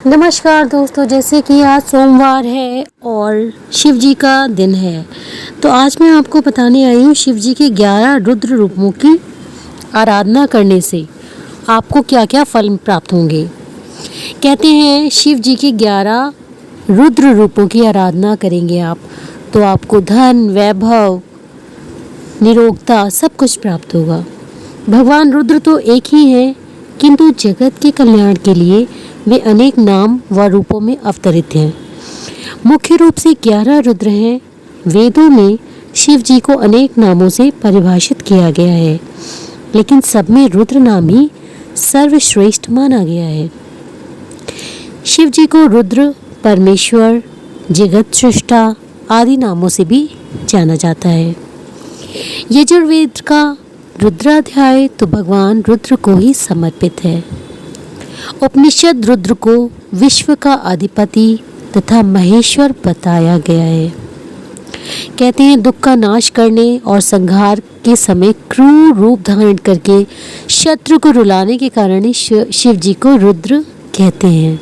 नमस्कार दोस्तों, जैसे कि आज सोमवार है और शिव जी का दिन है, तो आज मैं आपको बताने आई हूँ शिव जी के 11 रुद्र रूपों की आराधना करने से आपको क्या क्या फल प्राप्त होंगे। कहते हैं शिव जी के 11 रुद्र रूपों की आराधना करेंगे आप तो आपको धन, वैभव, निरोगता सब कुछ प्राप्त होगा। भगवान रुद्र तो एक ही हैं, किंतु जगत के कल्याण के लिए वे अनेक नाम व रूपों में अवतरित हैं। मुख्य रूप से 11 रुद्र हैं। वेदों में शिव जी को अनेक नामों से परिभाषित किया गया है, लेकिन सब में रुद्र नाम ही सर्वश्रेष्ठ माना गया है। शिव जी को रुद्र, परमेश्वर, जगत सृष्टा आदि नामों से भी जाना जाता है। यजुर्वेद का रुद्राध्याय तो भगवान रुद्र को ही समर्पित है। उपनिषद रुद्र को विश्व का अधिपति तथा महेश्वर बताया गया है। कहते हैं दुख का नाश करने और संहार के समय क्रूर रूप धारण करके शत्रु को रुलाने के कारण ही शिव जी को रुद्र कहते हैं।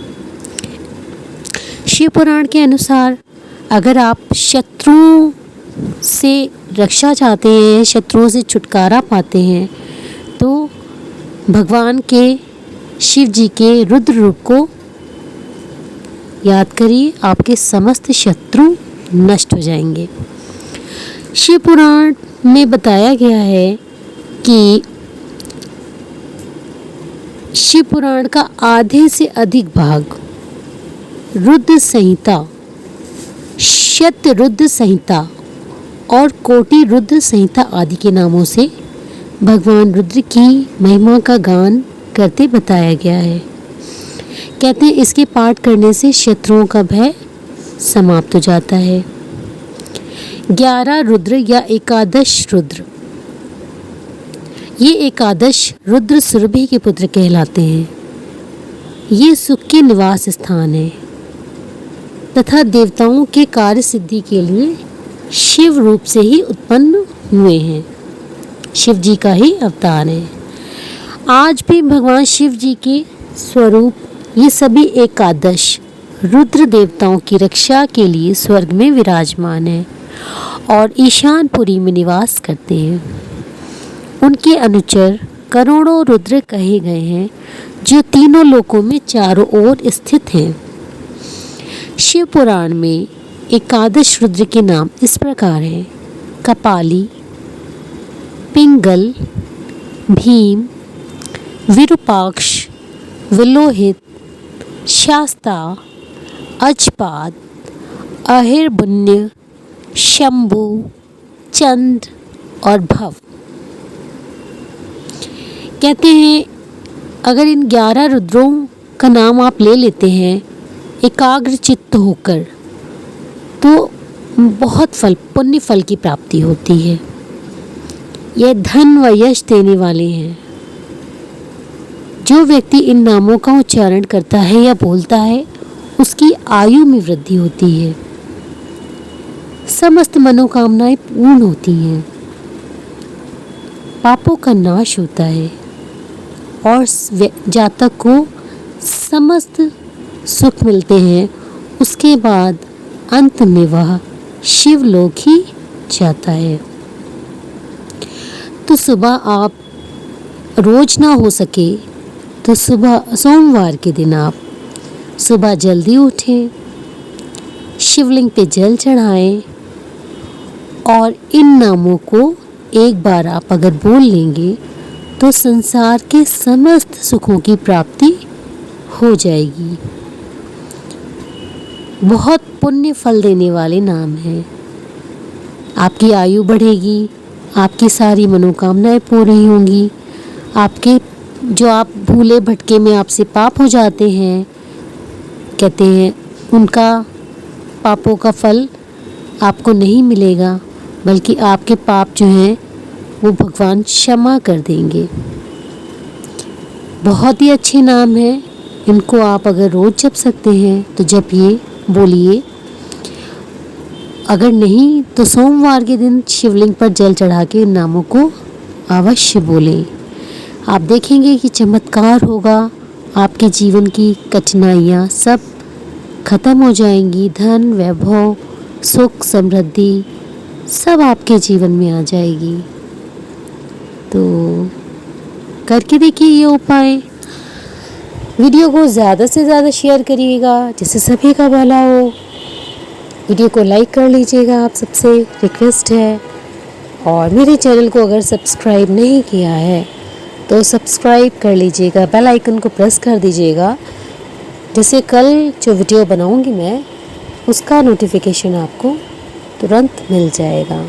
शिव पुराण के अनुसार अगर आप शत्रुओं से रक्षा चाहते हैं, शत्रुओं से छुटकारा पाते हैं, तो भगवान के शिव जी के रुद्र रूप को याद करिए, आपके समस्त शत्रु नष्ट हो जाएंगे। शिव पुराण में बताया गया है कि शिव पुराण का आधे से अधिक भाग रुद्र संहिता, शत रुद्र संहिता और कोटि रुद्र संहिता आदि के नामों से भगवान रुद्र की महिमा का गान करते बताया गया है। कहते हैं इसके पाठ करने से शत्रुओं का भय समाप्त हो जाता है। 11 रुद्र या एकादश रुद्र, ये एकादश रुद्र सुरभि के पुत्र कहलाते हैं। ये सुख के निवास स्थान है तथा देवताओं के कार्य सिद्धि के लिए शिव रूप से ही उत्पन्न हुए हैं। शिव जी का ही अवतार है। आज भी भगवान शिव जी के स्वरूप ये सभी एकादश रुद्र देवताओं की रक्षा के लिए स्वर्ग में विराजमान है और ईशानपुरी में निवास करते हैं। उनके अनुचर करोड़ों रुद्र कहे गए हैं जो तीनों लोकों में चारों ओर स्थित हैं। शिव पुराण में एकादश रुद्र के नाम इस प्रकार हैं: कपाली, पिंगल, भीम, विरूपाक्ष, विलोहित, शास्ता, अजपाद, अहिर्बुन्य, शंभु, चंद और भव। कहते हैं अगर इन 11 रुद्रों का नाम आप ले लेते हैं एकाग्र चित्त होकर, तो बहुत फल, पुण्य फल की प्राप्ति होती है। यह धन व यश देने वाले हैं। जो व्यक्ति इन नामों का उच्चारण करता है या बोलता है, उसकी आयु में वृद्धि होती है, समस्त मनोकामनाएं पूर्ण होती हैं, पापों का नाश होता है और जातक को समस्त सुख मिलते हैं। उसके बाद अंत में वह शिवलोक ही जाता है। तो सुबह आप रोज ना हो सके तो सुबह सोमवार के दिन आप सुबह जल्दी उठें, शिवलिंग पे जल चढ़ाएं और इन नामों को एक बार आप अगर बोल लेंगे तो संसार के समस्त सुखों की प्राप्ति हो जाएगी। बहुत पुण्य फल देने वाले नाम हैं। आपकी आयु बढ़ेगी, आपकी सारी मनोकामनाएं पूरी होंगी, आपके जो आप भूले भटके में आपसे पाप हो जाते हैं, कहते हैं उनका पापों का फल आपको नहीं मिलेगा, बल्कि आपके पाप जो हैं वो भगवान क्षमा कर देंगे। बहुत ही अच्छे नाम हैं। इनको आप अगर रोज जप सकते हैं तो जपिए, बोलिए। अगर नहीं तो सोमवार के दिन शिवलिंग पर जल चढ़ा के इन नामों को अवश्य बोलें। आप देखेंगे कि चमत्कार होगा, आपके जीवन की कठिनाइयाँ सब खत्म हो जाएंगी। धन, वैभव, सुख, समृद्धि सब आपके जीवन में आ जाएगी। तो करके देखिए ये उपाय। वीडियो को ज़्यादा से ज़्यादा शेयर करिएगा जिससे सभी का भला हो। वीडियो को लाइक कर लीजिएगा, आप सबसे रिक्वेस्ट है। और मेरे चैनल को अगर सब्सक्राइब नहीं किया है तो सब्सक्राइब कर लीजिएगा, बेल आइकन को प्रेस कर दीजिएगा, जैसे कल जो वीडियो बनाऊंगी मैं उसका नोटिफिकेशन आपको तुरंत मिल जाएगा।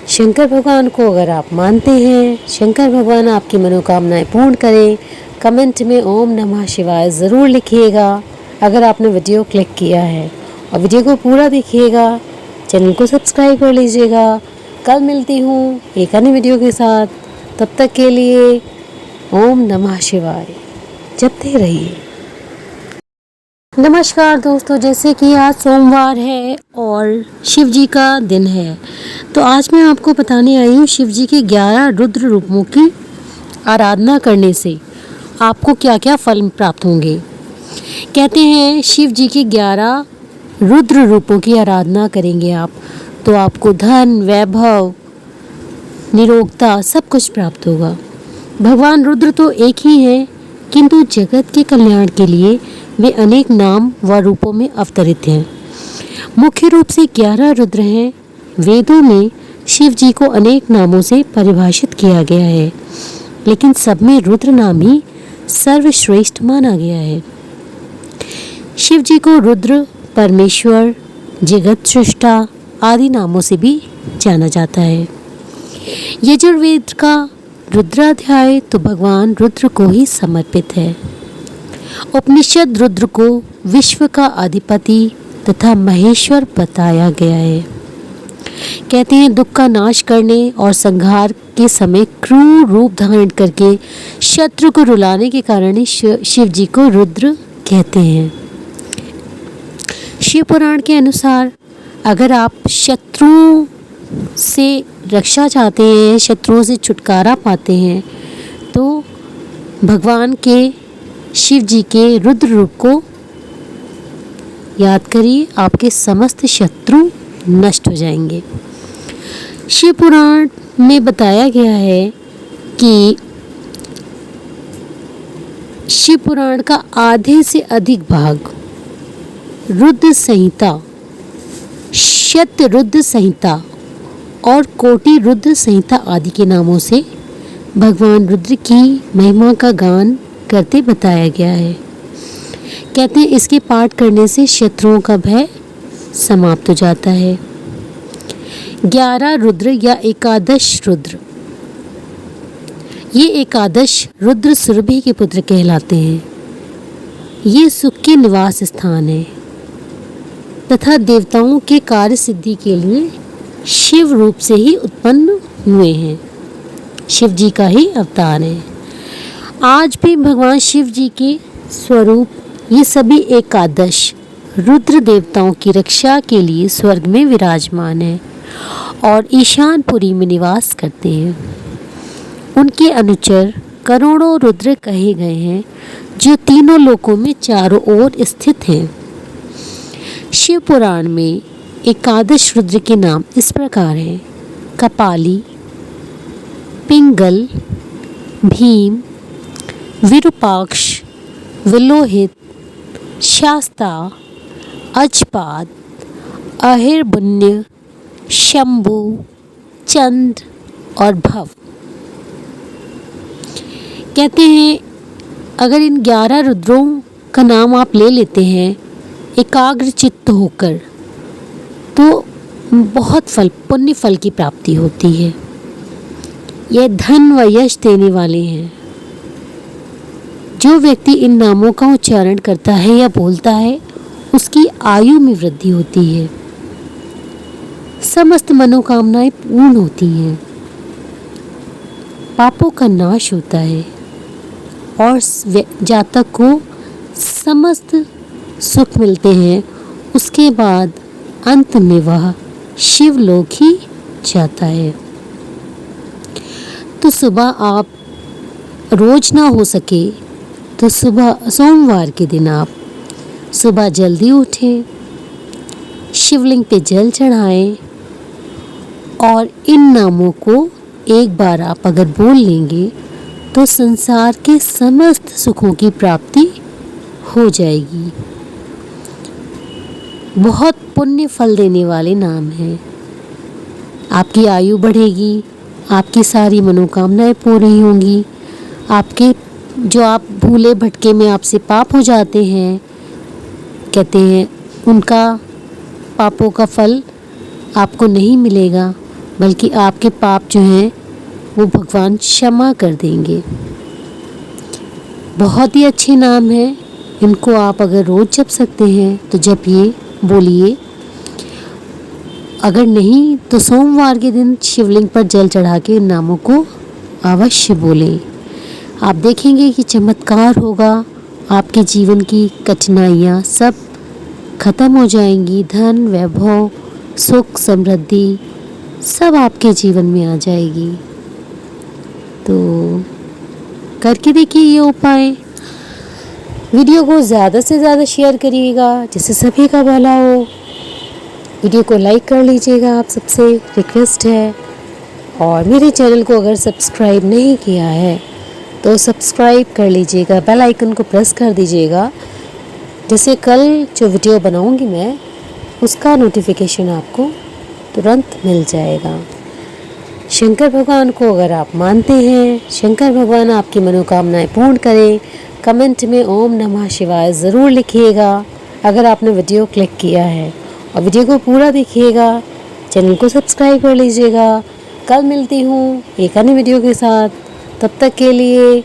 शंकर भगवान को अगर आप मानते हैं, शंकर भगवान आपकी मनोकामनाएं पूर्ण करें। कमेंट में ओम नमः शिवाय ज़रूर लिखिएगा अगर आपने वीडियो क्लिक किया है, और वीडियो को पूरा देखिएगा। चैनल को सब्सक्राइब कर लीजिएगा। कल मिलती हूँ एक अन्य वीडियो के साथ, तब तक के लिए ओम नमः शिवाय जपते रहिए। नमस्कार दोस्तों, जैसे कि आज सोमवार है और शिव जी का दिन है, तो आज मैं आपको बताने आई हूँ शिव जी के 11 रुद्र रूपों की आराधना करने से आपको क्या क्या फल प्राप्त होंगे। कहते हैं शिव जी के 11 रुद्र रूपों की आराधना करेंगे आप तो आपको धन, वैभव, निरोगता सब कुछ प्राप्त होगा। भगवान रुद्र तो एक ही है, किंतु जगत के कल्याण के लिए वे अनेक नाम व रूपों में अवतरित हैं। मुख्य रूप से 11 रुद्र हैं। वेदों में शिव जी को अनेक नामों से परिभाषित किया गया है, लेकिन सब में रुद्र नाम ही सर्वश्रेष्ठ माना गया है। शिव जी को रुद्र, परमेश्वर, जगत सृष्टा आदि नामों से भी जाना जाता है। यजुर्वेद का रुद्राध्याय तो भगवान रुद्र को ही समर्पित है। उपनिषद रुद्र को विश्व का अधिपति तथा महेश्वर बताया गया है। कहते हैं दुख का नाश करने और संहार के समय क्रूर रूप धारण करके शत्रु को रुलाने के कारण ही शिव जी को रुद्र कहते हैं। शिव पुराण के अनुसार अगर आप शत्रुओं से रक्षा चाहते हैं, शत्रुओं से छुटकारा पाते हैं, तो भगवान के शिव जी के रुद्र रूप को याद करिए, आपके समस्त शत्रु नष्ट हो जाएंगे। शिव पुराण में बताया गया है कि शिव पुराण का आधे से अधिक भाग रुद्र संहिता, शत रुद्र संहिता और कोटि रुद्र संहिता आदि के नामों से भगवान रुद्र की महिमा का गान करते बताया गया है। कहते हैं इसके पाठ करने से शत्रुओं का भय समाप्त हो जाता है। 11 रुद्र या एकादश रुद्र, ये एकादश रुद्र सुरभि के पुत्र कहलाते हैं। ये सुख के निवास स्थान है तथा देवताओं के कार्य सिद्धि के लिए शिव रूप से ही उत्पन्न हुए हैं। शिव जी का ही अवतार है। आज भी भगवान शिव जी के स्वरूप ये सभी एकादश रुद्र देवताओं की रक्षा के लिए स्वर्ग में विराजमान है और ईशानपुरी में निवास करते हैं। उनके अनुचर करोड़ों रुद्र कहे गए हैं जो तीनों लोकों में चारों ओर स्थित हैं। शिव पुराण में एकादश रुद्र के नाम इस प्रकार हैं: कपाली, पिंगल, भीम, विरूपाक्ष, विलोहित, शास्ता, अजपाद, अहिर्बुन्य, शंभु, चंद और भव। कहते हैं अगर इन 11 रुद्रों का नाम आप ले लेते हैं एकाग्र चित्त होकर, तो बहुत फल, पुण्य फल की प्राप्ति होती है। यह धन व यश देने वाले हैं। जो व्यक्ति इन नामों का उच्चारण करता है या बोलता है उसकी आयु में वृद्धि होती है, समस्त मनोकामनाएं पूर्ण होती हैं, पापों का नाश होता है और जातक को समस्त सुख मिलते हैं। उसके बाद अंत में वह शिवलोक ही जाता है। तो सुबह आप रोज ना हो सके तो सुबह सोमवार के दिन आप सुबह जल्दी उठें, शिवलिंग पे जल चढ़ाएं और इन नामों को एक बार आप अगर बोल लेंगे तो संसार के समस्त सुखों की प्राप्ति हो जाएगी। बहुत पुण्य फल देने वाले नाम हैं। आपकी आयु बढ़ेगी, आपकी सारी मनोकामनाएं पूरी होंगी, आपके जो आप भूले भटके में आपसे पाप हो जाते हैं, कहते हैं उनका पापों का फल आपको नहीं मिलेगा, बल्कि आपके पाप जो हैं वो भगवान क्षमा कर देंगे। बहुत ही अच्छे नाम हैं, इनको आप अगर रोज़ जप सकते हैं तो जपिए, बोलिए। अगर नहीं तो सोमवार के दिन शिवलिंग पर जल चढ़ा के इन नामों को अवश्य बोलें। आप देखेंगे कि चमत्कार होगा, आपके जीवन की कठिनाइयाँ सब खत्म हो जाएंगी, धन वैभव सुख समृद्धि सब आपके जीवन में आ जाएगी। तो करके देखिए ये उपाय। वीडियो को ज़्यादा से ज़्यादा शेयर करिएगा जिससे सभी का भला हो। वीडियो को लाइक कर लीजिएगा, आप सबसे रिक्वेस्ट है। और मेरे चैनल को अगर सब्सक्राइब नहीं किया है तो सब्सक्राइब कर लीजिएगा, बेल आइकन को प्रेस कर दीजिएगा, जैसे कल जो वीडियो बनाऊंगी मैं उसका नोटिफिकेशन आपको तुरंत मिल जाएगा। शंकर भगवान को अगर आप मानते हैं, शंकर भगवान आपकी मनोकामनाएं पूर्ण करें, कमेंट में ओम नमः शिवाय ज़रूर लिखिएगा अगर आपने वीडियो क्लिक किया है, और वीडियो को पूरा देखिएगा, चैनल को सब्सक्राइब कर लीजिएगा। कल मिलती हूँ एक अन्य वीडियो के साथ, तब तक के लिए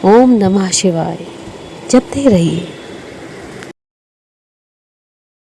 ओम नमः शिवाय जपते रहिए।